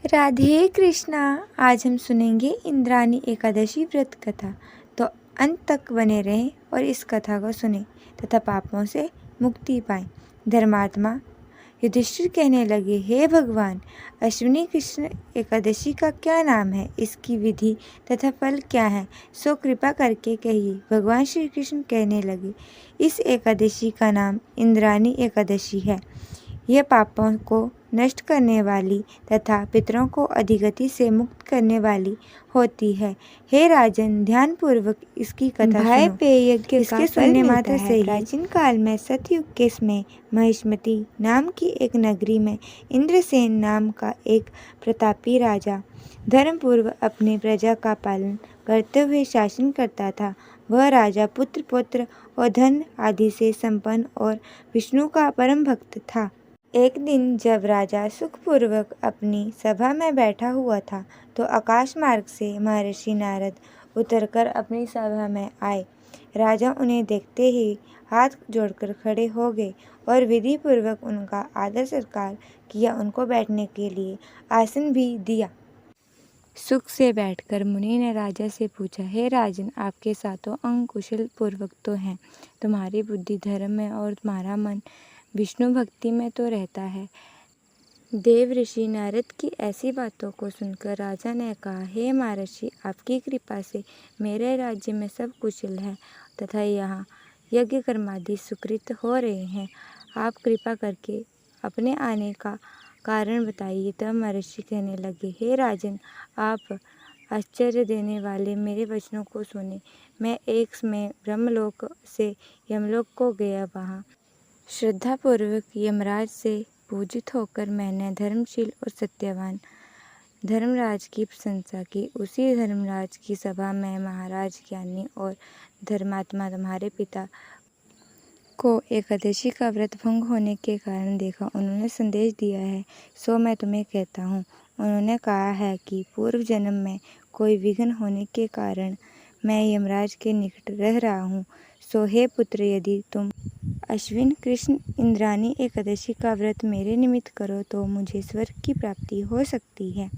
राधे कृष्णा। आज हम सुनेंगे इंद्राणी एकादशी व्रत कथा। तो अंत तक बने रहें और इस कथा को सुने तथा पापों से मुक्ति पाएं। धर्मात्मा युधिष्ठिर कहने लगे, हे भगवान, अश्विनी कृष्ण एकादशी का क्या नाम है, इसकी विधि तथा फल क्या है, सो कृपा करके कहिए। भगवान श्री कृष्ण कहने लगे, इस एकादशी का नाम इंद्राणी एकादशी है। यह पापों को नष्ट करने वाली तथा पितरों को अधोगति से मुक्त करने वाली होती है। हे राजन, ध्यान पूर्वक इसकी कथा सुनो। पेय यज्ञ इसके सुनने मात्र से प्राचीन काल में सतयुग के समय महिष्मती नाम की एक नगरी में इंद्रसेन नाम का एक प्रतापी राजा धर्मपूर्व अपनी प्रजा का पालन करते हुए शासन करता था। वह राजा पुत्र पौत्र और धन आदि से संपन्न और विष्णु का परम भक्त था। एक दिन जब राजा सुखपूर्वक अपनी सभा में बैठा हुआ था, तो आकाश मार्ग से महर्षि नारद उतरकर अपनी सभा में आए। राजा उन्हें देखते ही हाथ जोड़कर खड़े हो गए और विधि पूर्वक उनका आदर सत्कार किया। उनको बैठने के लिए आसन भी दिया। सुख से बैठकर मुनि ने राजा से पूछा, हे राजन, आपके सातों अंग कुशल पूर्वक तो हैं, तुम्हारी बुद्धि धर्म में और तुम्हारा मन विष्णु भक्ति में तो रहता है। देव ऋषि नारद की ऐसी बातों को सुनकर राजा ने कहा, हे महर्षि, आपकी कृपा से मेरे राज्य में सब कुशल है तथा यहाँ यज्ञ कर्मादि सुकृत हो रहे हैं। आप कृपा करके अपने आने का कारण बताइए। तब महर्षि कहने लगे, हे राजन, आप आश्चर्य देने वाले मेरे वचनों को सुने। मैं एक समय ब्रह्मलोक से यमलोक को गया। वहाँ श्रद्धापूर्वक यमराज से पूजित होकर मैंने धर्मशील और सत्यवान धर्मराज की प्रशंसा की। उसी धर्मराज की सभा में महाराज ज्ञानी और धर्मात्मा तुम्हारे पिता को एकादशी का व्रत भंग होने के कारण देखा। उन्होंने संदेश दिया है, सो मैं तुम्हें कहता हूँ। उन्होंने कहा है कि पूर्व जन्म में कोई विघ्न होने के कारण मैं यमराज के निकट रह रहा हूँ। सो हे पुत्र, यदि तुम अश्विन कृष्ण इंद्राणी एकादशी का व्रत मेरे निमित्त करो तो मुझे स्वर्ग की प्राप्ति हो सकती है।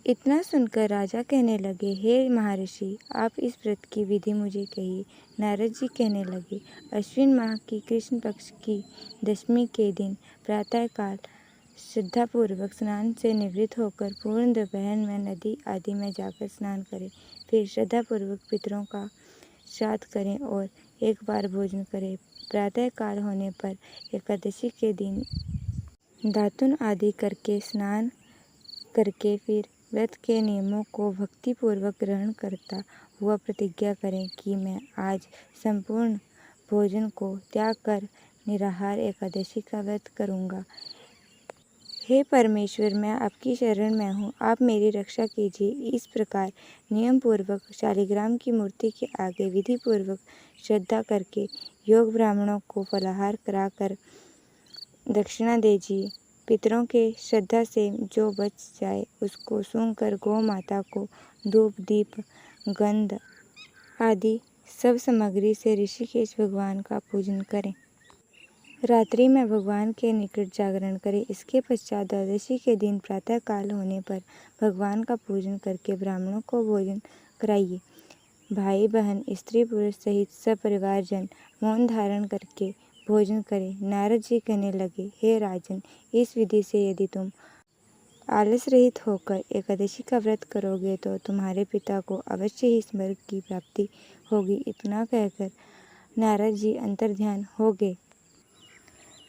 इतना सुनकर राजा कहने लगे, हे महर्षि, आप इस व्रत की विधि मुझे कहिए। नारद जी कहने लगे, अश्विन माह की कृष्ण पक्ष की दशमी के दिन प्रातःकाल श्रद्धापूर्वक स्नान से निवृत्त होकर पूर्ण दोपहर में नदी आदि में जाकर स्नान करें। फिर श्रद्धापूर्वक पितरों का श्राद्ध करें और एक बार भोजन करें। प्रातःकाल होने पर एकादशी के दिन दातुन आदि करके स्नान करके फिर व्रत के नियमों को भक्तिपूर्वक ग्रहण करता हुआ प्रतिज्ञा करें कि मैं आज संपूर्ण भोजन को त्याग कर निराहार एकादशी का व्रत करूँगा। हे परमेश्वर, मैं आपकी शरण में हूँ, आप मेरी रक्षा कीजिए। इस प्रकार नियम पूर्वक शालिग्राम की मूर्ति के आगे विधि पूर्वक श्रद्धा करके योग ब्राह्मणों को फलाहार कराकर दक्षिणा दीजिए। पितरों के श्रद्धा से जो बच जाए उसको सूंघकर गौ माता को धूप दीप गंध आदि सब सामग्री से ऋषिकेश भगवान का पूजन करें। रात्रि में भगवान के निकट जागरण करें। इसके पश्चात द्वादशी के दिन प्रातःकाल होने पर भगवान का पूजन करके ब्राह्मणों को भोजन कराइए। भाई बहन स्त्री पुरुष सहित सब परिवार जन मौन धारण करके भोजन करें। नारद जी कहने लगे, हे राजन, इस विधि से यदि तुम आलस रहित होकर एकादशी का व्रत करोगे तो तुम्हारे पिता को अवश्य ही स्वर्ग की प्राप्ति होगी। इतना कहकर नारद जी अंतर्ध्यान हो गए।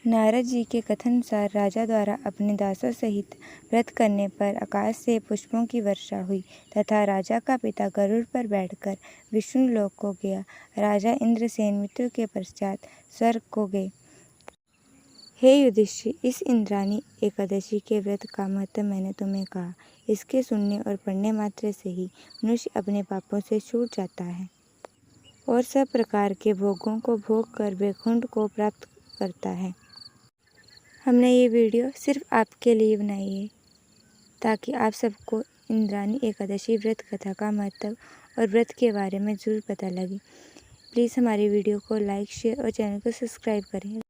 नारद जी के कथनानुसार राजा द्वारा अपने दासों सहित व्रत करने पर आकाश से पुष्पों की वर्षा हुई तथा राजा का पिता गरुड़ पर बैठकर विष्णु लोक को गया। राजा इंद्रसेन मृत्यु के पश्चात स्वर्ग को गए। हे युधिष्ठिर, इस इंद्राणी एकादशी के व्रत का महत्व मैंने तुम्हें कहा। इसके सुनने और पढ़ने मात्र से ही मनुष्य अपने पापों से छूट जाता है और सब प्रकार के भोगों को भोग कर वैकुंठ को प्राप्त करता है। हमने ये वीडियो सिर्फ आपके लिए बनाई है ताकि आप सबको इंद्राणी एकादशी व्रत कथा का महत्व और व्रत के बारे में ज़रूर पता लगे। प्लीज़ हमारी वीडियो को लाइक, शेयर और चैनल को सब्सक्राइब करें।